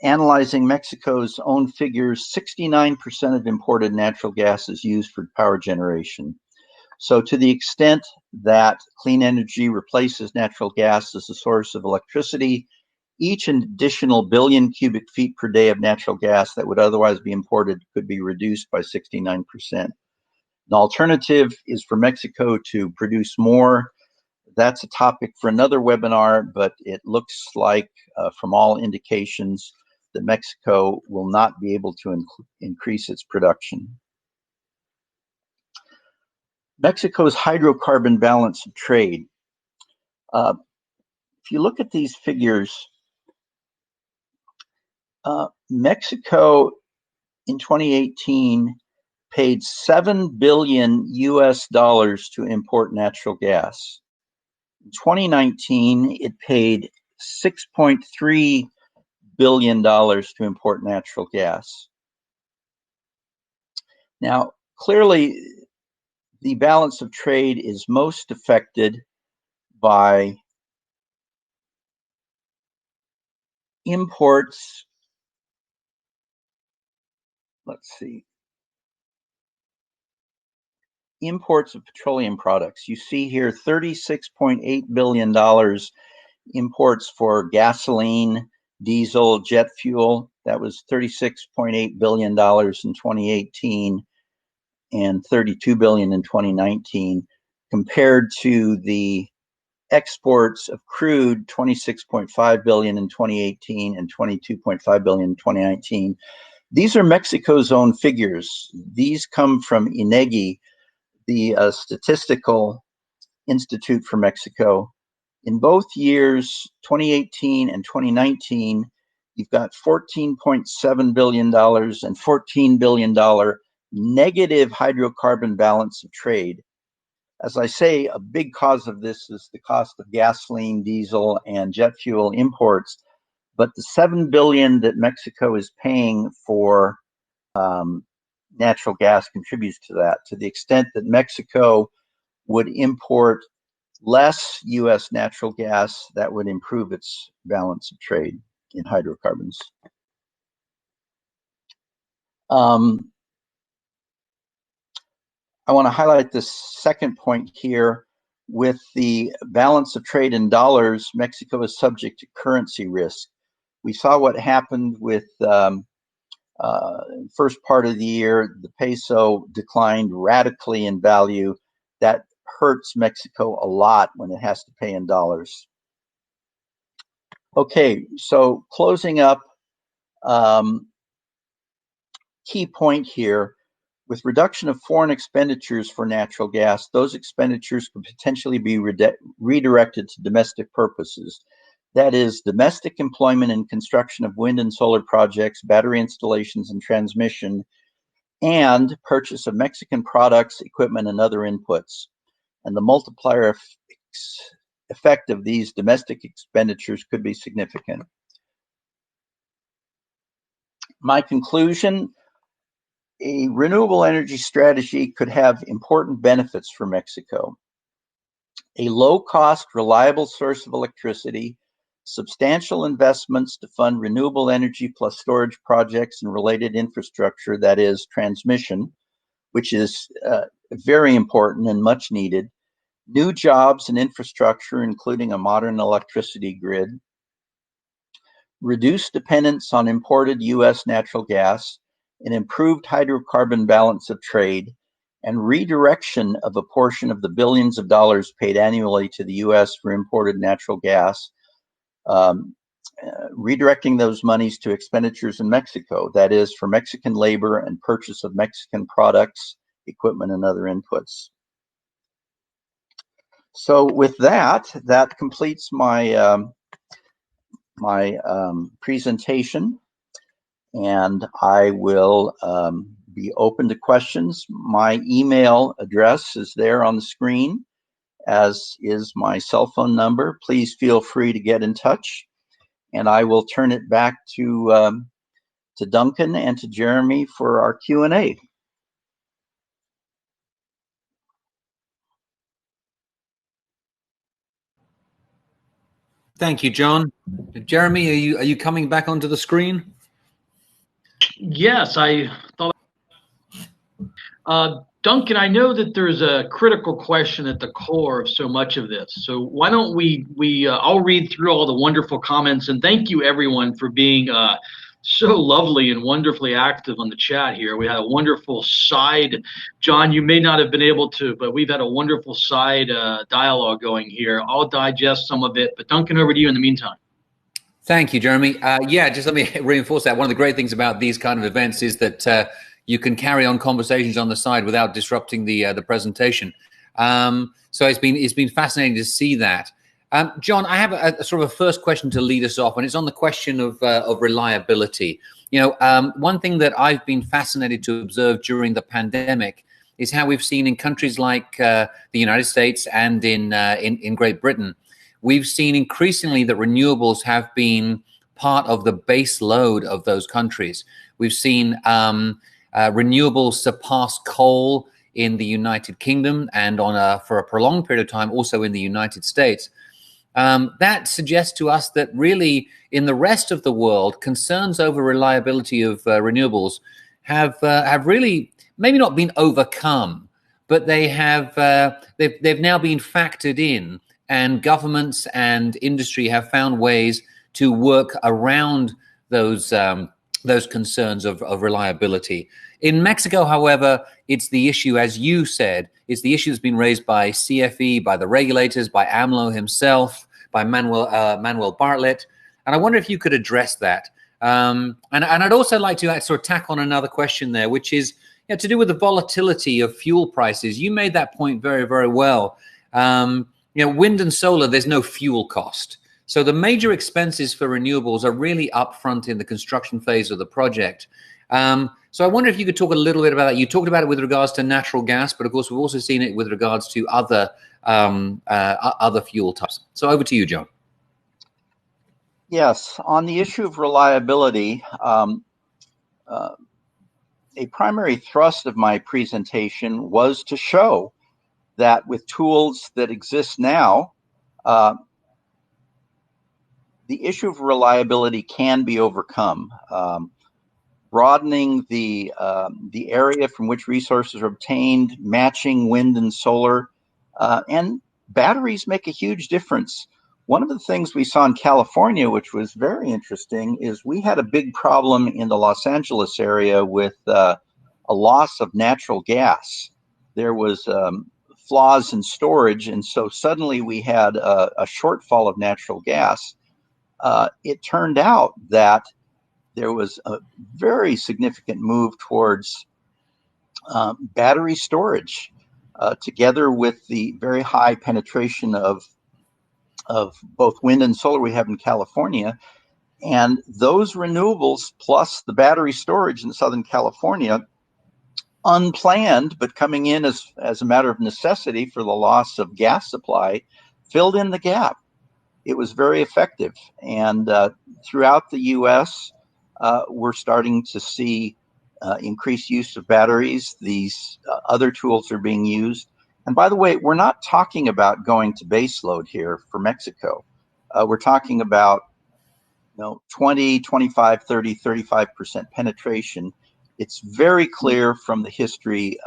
Analyzing Mexico's own figures, 69% of imported natural gas is used for power generation. So to the extent that clean energy replaces natural gas as a source of electricity, each additional billion cubic feet per day of natural gas that would otherwise be imported could be reduced by 69%. An alternative is for Mexico to produce more. That's a topic for another webinar, but it looks like, from all indications, that Mexico will not be able to increase its production. Mexico's hydrocarbon balance of trade. If you look at these figures, Mexico in 2018 paid $7 billion to import natural gas. In 2019, it paid $6.3 billion to import natural gas. Now, clearly, the balance of trade is most affected by imports. Let's see. imports of petroleum products. You see here $36.8 billion imports for gasoline, diesel, jet fuel. That was $36.8 billion in 2018 and $32 billion in 2019, compared to the exports of crude, $26.5 billion in 2018 and $22.5 billion in 2019. These are Mexico's own figures. These come from INEGI, the Statistical Institute for Mexico. In both years, 2018 and 2019, you've got $14.7 billion and $14 billion negative hydrocarbon balance of trade. As I say, a big cause of this is the cost of gasoline, diesel, and jet fuel imports. But the $7 billion that Mexico is paying for natural gas contributes to that, to the extent that Mexico would import less U.S. natural gas, that would improve its balance of trade in hydrocarbons. I want to highlight this second point here. With the balance of trade in dollars, Mexico is subject to currency risk. We saw what happened with first part of the year. The peso declined radically in value. That hurts Mexico a lot when it has to pay in dollars. Okay, so closing up, key point here. With reduction of foreign expenditures for natural gas, those expenditures could potentially be redirected to domestic purposes. That is, domestic employment and construction of wind and solar projects, battery installations and transmission, and purchase of Mexican products, equipment, and other inputs. And the multiplier effect of these domestic expenditures could be significant. My conclusion: a renewable energy strategy could have important benefits for Mexico. A low-cost, reliable source of electricity, substantial investments to fund renewable energy plus storage projects and related infrastructure, that is, transmission, which is very important and much needed, new jobs and infrastructure, including a modern electricity grid, reduced dependence on imported U.S. natural gas, an improved hydrocarbon balance of trade, and redirection of a portion of the billions of dollars paid annually to the U.S. for imported natural gas, redirecting those monies to expenditures in Mexico, that is, for Mexican labor and purchase of Mexican products, equipment, and other inputs. So with that completes my presentation. And I will be open to questions. My email address is there on the screen, as is my cell phone number. Please feel free to get in touch, and I will turn it back to Duncan and to Jeremy for our Q&A. Thank you, John. Jeremy, are you coming back onto the screen? Yes, I thought. Duncan, I know that there's a critical question at the core of so much of this. So why don't I'll read through all the wonderful comments, and thank you everyone for being so lovely and wonderfully active on the chat here. We had a wonderful side, John, you may not have been able to, but we've had a wonderful side dialogue going here. I'll digest some of it, but Duncan, over to you in the meantime. Thank you, Jeremy. Yeah, just let me reinforce that. One of the great things about these kind of events is that you can carry on conversations on the side without disrupting the presentation. So it's been fascinating to see that. John, I have a sort of a first question to lead us off, and it's on the question of reliability. You know, one thing that I've been fascinated to observe during the pandemic is how we've seen in countries like the United States and in Great Britain, we've seen increasingly that renewables have been part of the base load of those countries. We've seen renewables surpass coal in the United Kingdom and for a prolonged period of time also in the United States. That suggests to us that really in the rest of the world, concerns over reliability of renewables have really maybe not been overcome, but they've now been factored in, and governments and industry have found ways to work around those concerns of reliability. In Mexico, however, it's the issue, as you said, it's the issue that's been raised by CFE, by the regulators, by AMLO himself, by Manuel Bartlett. And I wonder if you could address that. And I'd also like to sort of tack on another question there, which is to do with the volatility of fuel prices. You made that point very, very well. Wind and solar, there's no fuel cost. So the major expenses for renewables are really upfront in the construction phase of the project. So I wonder if you could talk a little bit about that. You talked about it with regards to natural gas, but of course we've also seen it with regards to other fuel types. So over to you, John. Yes, on the issue of reliability, a primary thrust of my presentation was to show that with tools that exist now, the issue of reliability can be overcome. Broadening the area from which resources are obtained, matching wind and solar, and batteries make a huge difference. One of the things we saw in California, which was very interesting, is we had a big problem in the Los Angeles area with a loss of natural gas. There was flaws in storage, and so suddenly we had a shortfall of natural gas. It turned out that there was a very significant move towards battery storage, together with the very high penetration of both wind and solar we have in California. And those renewables plus the battery storage in Southern California, unplanned, but coming in as a matter of necessity for the loss of gas supply, filled in the gap. It was very effective. And throughout the U.S., we're starting to see increased use of batteries. These other tools are being used. And by the way, we're not talking about going to baseload here for Mexico. We're talking about 20, 25, 30, 35% penetration. It's very clear from the history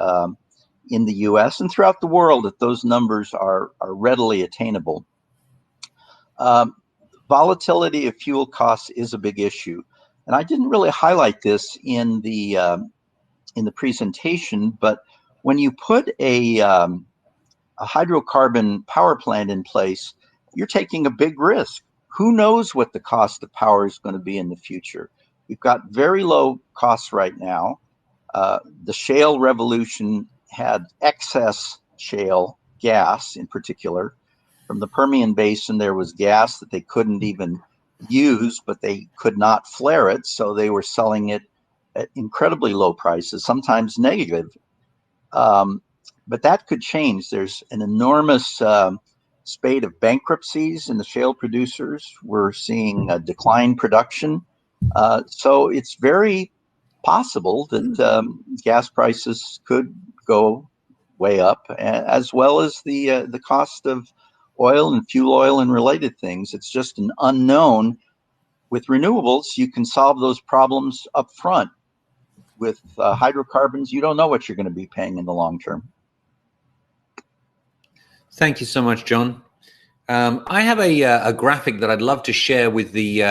in the U.S. and throughout the world that those numbers are readily attainable. Volatility of fuel costs is a big issue. And I didn't really highlight this in the presentation, but when you put a hydrocarbon power plant in place, you're taking a big risk. Who knows what the cost of power is going to be in the future? We've got very low costs right now. The shale revolution had excess shale gas in particular. From the Permian Basin, there was gas that they couldn't even use, but they could not flare it, so they were selling it at incredibly low prices, sometimes negative. But that could change. There's an enormous spate of bankruptcies in the shale producers. We're seeing a decline production. So it's very possible that gas prices could go way up, as well as the cost of oil and fuel oil and related things. It's just an unknown. With renewables, you can solve those problems up front. With hydrocarbons, you don't know what you're going to be paying in the long term. Thank you so much, John. I have a graphic that I'd love to share with the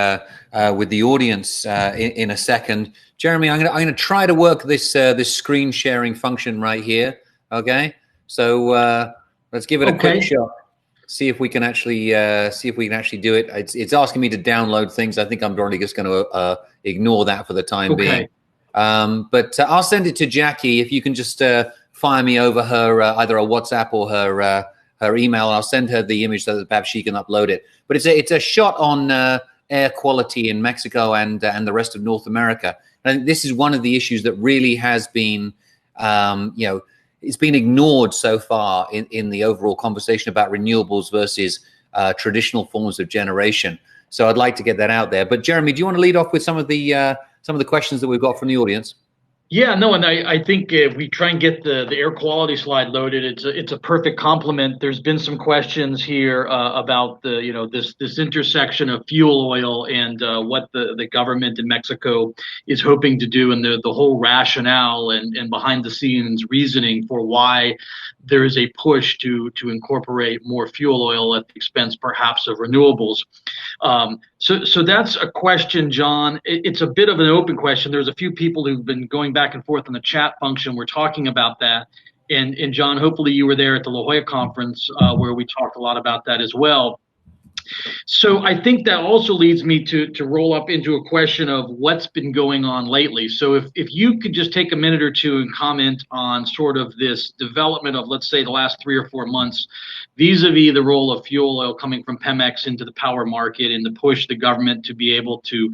audience in a second. Jeremy, I'm going to try to work this screen sharing function right here. Okay, so let's give it a quick shot. See if we can actually do it. It's asking me to download things. I think I'm probably just going to ignore that for the time being. But I'll send it to Jackie. If you can just fire me over her either a WhatsApp or her email, I'll send her the image so that perhaps she can upload it. But it's a shot on air quality in Mexico and the rest of North America. I think this is one of the issues that really has been, it's been ignored so far in the overall conversation about renewables versus traditional forms of generation. So I'd like to get that out there. But Jeremy, do you want to lead off with some of the questions that we've got from the audience? Yeah, no, and I think if we try and get the air quality slide loaded, it's a perfect complement. There's been some questions here about the this intersection of fuel oil and what the government in Mexico is hoping to do, and the whole rationale and behind the scenes reasoning for why there is a push to incorporate more fuel oil at the expense perhaps of renewables. So that's a question, John. It's a bit of an open question. There's a few people who've been going back and forth in the chat function. We're talking about that. And John, hopefully you were there at the La Jolla conference where we talked a lot about that as well. So I think that also leads me to roll up into a question of what's been going on lately. So if you could just take a minute or two and comment on sort of this development of, let's say, the last 3 or 4 months, vis-a-vis the role of fuel oil coming from Pemex into the power market and to push the government to be able to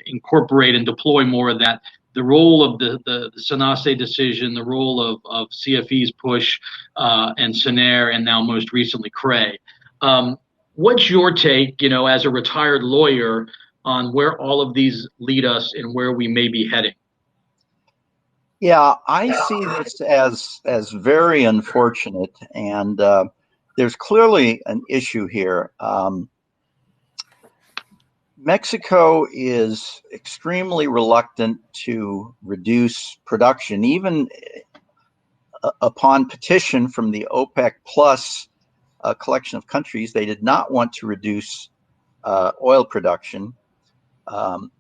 incorporate and deploy more of that, the role of the SENACE decision, the role of CFE's push and SENER, and now most recently CRE. What's your take, as a retired lawyer, on where all of these lead us and where we may be heading? Yeah, I see this as very unfortunate, and there's clearly an issue here. Mexico is extremely reluctant to reduce production, even upon petition from the OPEC Plus collection of countries. They did not want to reduce oil production. And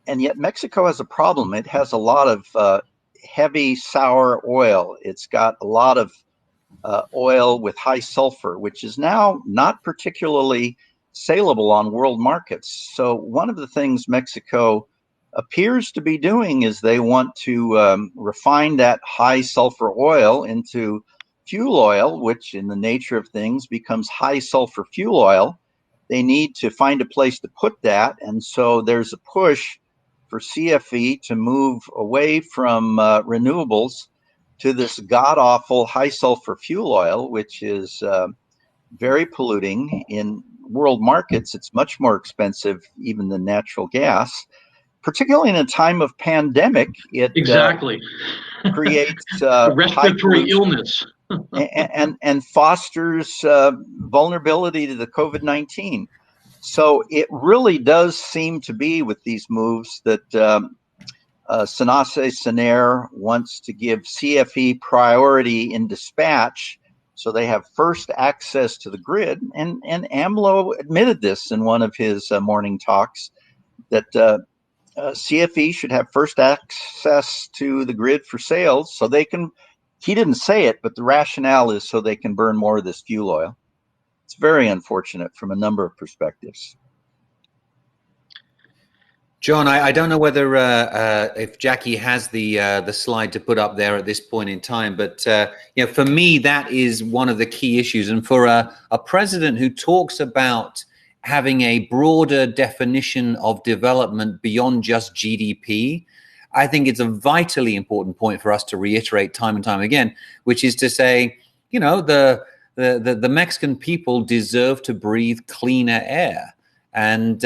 yet Mexico has a problem. It has a lot of heavy sour oil. It's got a lot of oil with high sulfur, which is now not particularly saleable on world markets. So one of the things Mexico appears to be doing is they want to refine that high sulfur oil into fuel oil, which in the nature of things becomes high sulfur fuel oil. They need to find a place to put that. And so there's a push for CFE to move away from renewables to this god-awful high sulfur fuel oil, which is very polluting. In world markets, it's much more expensive even than natural gas. Particularly in a time of pandemic, it exactly creates respiratory illness and fosters vulnerability to the COVID-19. So it really does seem to be with these moves that SENACE SENER wants to give CFE priority in dispatch, so they have first access to the grid. And AMLO admitted this in one of his morning talks, that CFE should have first access to the grid for sales, so they can. He didn't say it, but the rationale is so they can burn more of this fuel oil. It's very unfortunate from a number of perspectives. John, I don't know whether if Jackie has the slide to put up there at this point in time, but for me that is one of the key issues. And for a president who talks about having a broader definition of development beyond just GDP, I think it's a vitally important point for us to reiterate time and time again, which is to say, the Mexican people deserve to breathe cleaner air. And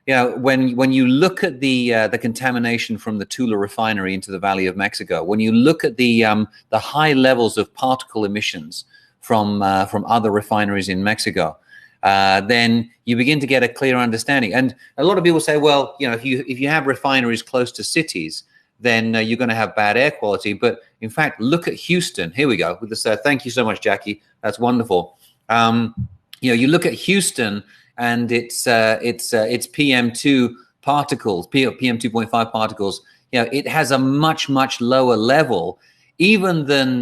when you look at the contamination from the Tula refinery into the Valley of Mexico, when you look at the high levels of particle emissions from other refineries in Mexico, then you begin to get a clear understanding. And a lot of people say, well, if you have refineries close to cities, then you're going to have bad air quality. But in fact, look at Houston. Here we go with this. Thank you so much, Jackie. That's wonderful. You look at Houston and it's PM2 particles, PM 2.5 particles. It has a much, much lower level even than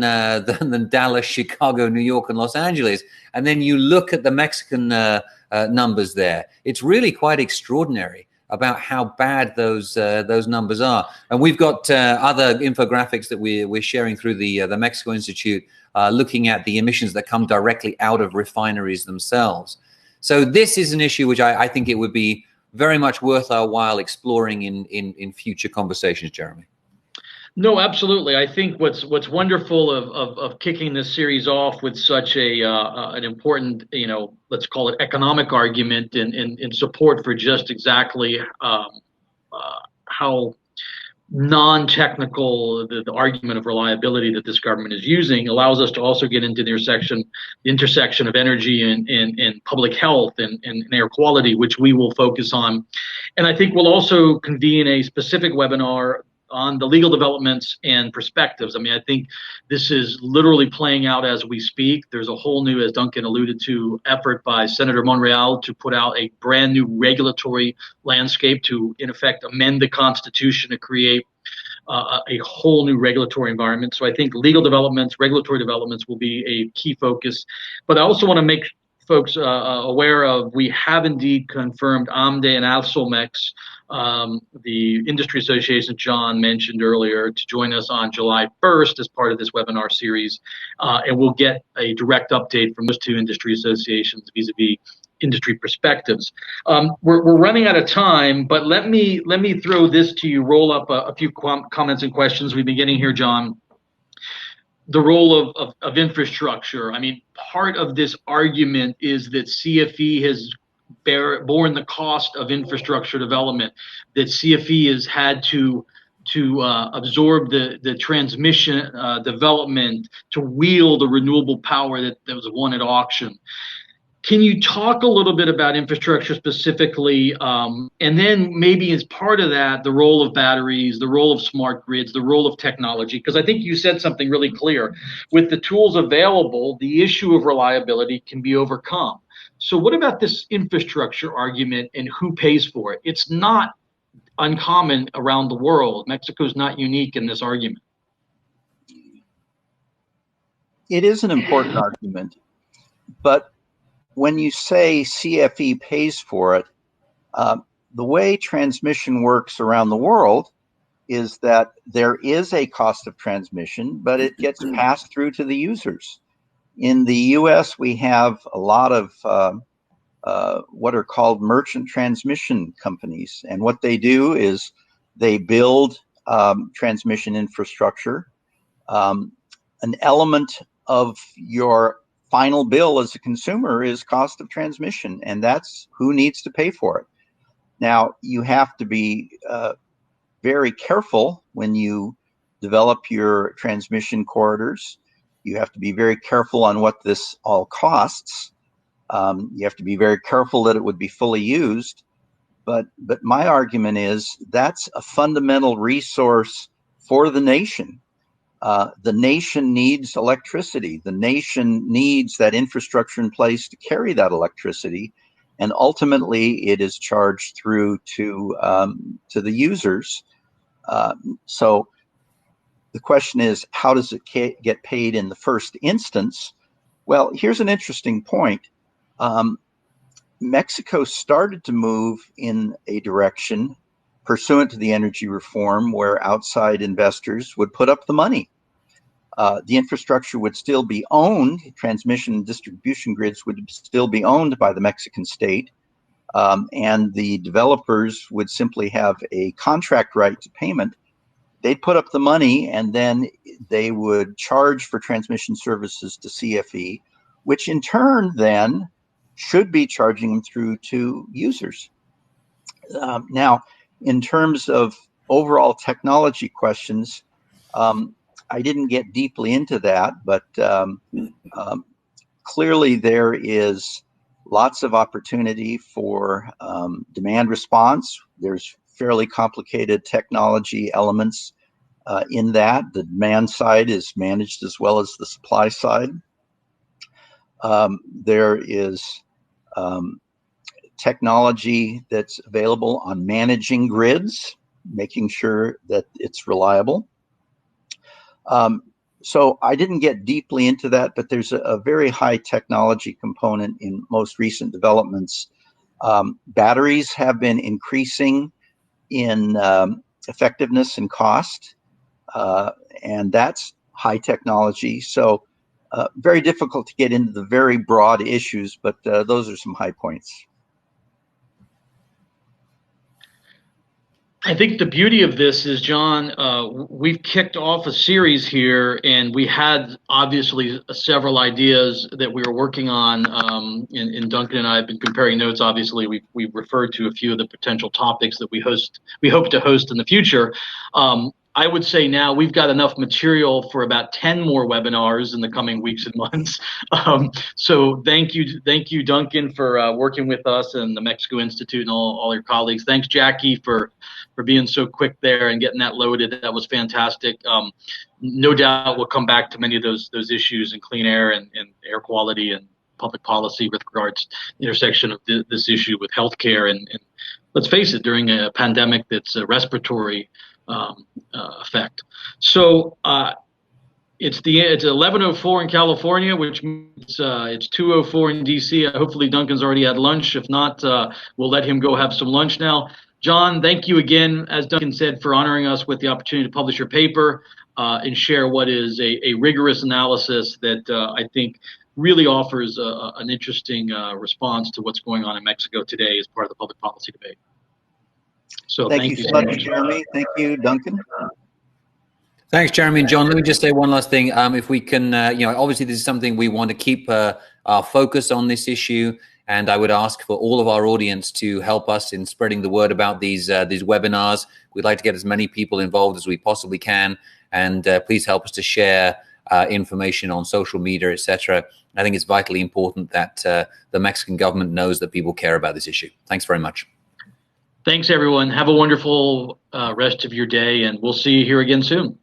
Dallas, Chicago, New York, and Los Angeles. And then you look at the Mexican numbers there. It's really quite extraordinary about how bad those numbers are. And we've got other infographics that we're sharing through the Mexico Institute, looking at the emissions that come directly out of refineries themselves. So this is an issue which I think it would be very much worth our while exploring in future conversations, Jeremy. No, absolutely. I think what's wonderful of kicking this series off with such an important, let's call it economic argument in support for just exactly how non-technical, the argument of reliability that this government is using allows us to also get into the intersection of energy and public health and air quality, which we will focus on. And I think we'll also convene a specific webinar on the legal developments and perspectives. I mean, I think this is literally playing out as we speak. There's a whole new, as Duncan alluded to, effort by Senator Monreal to put out a brand new regulatory landscape to, in effect, amend the Constitution to create a whole new regulatory environment. So I think legal developments, regulatory developments will be a key focus. But I also want to make folks aware of, we have indeed confirmed AMDE and ALSOMEX, the industry association John mentioned earlier, to join us on July 1st as part of this webinar series. And we'll get a direct update from those two industry associations vis-a-vis industry perspectives. We're running out of time, but let me throw this to you, roll up a few comments and questions we've been getting here, John. The role of infrastructure. I mean, part of this argument is that CFE has borne the cost of infrastructure development, that CFE has had to absorb the transmission development, to wield the renewable power that was won at auction. Can you talk a little bit about infrastructure specifically, and then maybe as part of that, the role of batteries, the role of smart grids, the role of technology? Because I think you said something really clear. With the tools available, the issue of reliability can be overcome. So what about this infrastructure argument and who pays for it? It's not uncommon around the world. Mexico's not unique in this argument. It is an important argument, but when you say CFE pays for it, the way transmission works around the world is that there is a cost of transmission, but it gets passed through to the users. In the US, we have a lot of what are called merchant transmission companies. And what they do is they build transmission infrastructure. An element of your final bill as a consumer is cost of transmission, and that's who needs to pay for it. Now, you have to be very careful when you develop your transmission corridors. You have to be very careful on what this all costs. You have to be very careful that it would be fully used. But my argument is that's a fundamental resource for the nation. The nation needs electricity. The nation needs that infrastructure in place to carry that electricity, and ultimately it is charged through to the users. So the question is, how does it get paid in the first instance? Well, here's an interesting point. Mexico started to move in a direction pursuant to the energy reform where outside investors would put up the money. The infrastructure would still be owned, transmission and distribution grids would still be owned by the Mexican state, and the developers would simply have a contract right to payment. They'd put up the money, and then they would charge for transmission services to CFE, which in turn then should be charging them through to users. Now, in terms of overall technology questions, I didn't get deeply into that, but clearly there is lots of opportunity for demand response. There's fairly complicated technology elements in that. The demand side is managed as well as the supply side. There is technology that's available on managing grids, making sure that it's reliable. So I didn't get deeply into that, but there's a very high technology component in most recent developments. Batteries have been increasing in effectiveness and cost, and that's high technology. So very difficult to get into the very broad issues, but those are some high points. I think the beauty of this is, John, we've kicked off a series here, and we had obviously several ideas that we were working on. And Duncan and I have been comparing notes. Obviously, we've referred to a few of the potential topics that we hope to host in the future. I would say now we've got enough material for about 10 more webinars in the coming weeks and months. So thank you, Duncan, for working with us and the Mexico Institute and all your colleagues. Thanks, Jackie, for being so quick there and getting that loaded. That was fantastic. No doubt we'll come back to many of those issues in clean air and air quality and public policy with regards to the intersection of this issue with healthcare and let's face it, during a pandemic that's a respiratory effect. So it's 11:04 in California, which means it's 2:04 in DC. Hopefully Duncan's already had lunch. If not, we'll let him go have some lunch now. John, thank you again, as Duncan said, for honoring us with the opportunity to publish your paper and share what is a rigorous analysis that I think really offers an interesting response to what's going on in Mexico today as part of the public policy debate. So thank you so much, Jeremy. Thank you, Duncan. Thanks, Jeremy and John. Let me just say one last thing. If we can, obviously this is something we want to keep our focus on this issue. And I would ask for all of our audience to help us in spreading the word about these webinars. We'd like to get as many people involved as we possibly can. And please help us to share information on social media, etc. I think it's vitally important that the Mexican government knows that people care about this issue. Thanks very much. Thanks, everyone. Have a wonderful rest of your day, and we'll see you here again soon.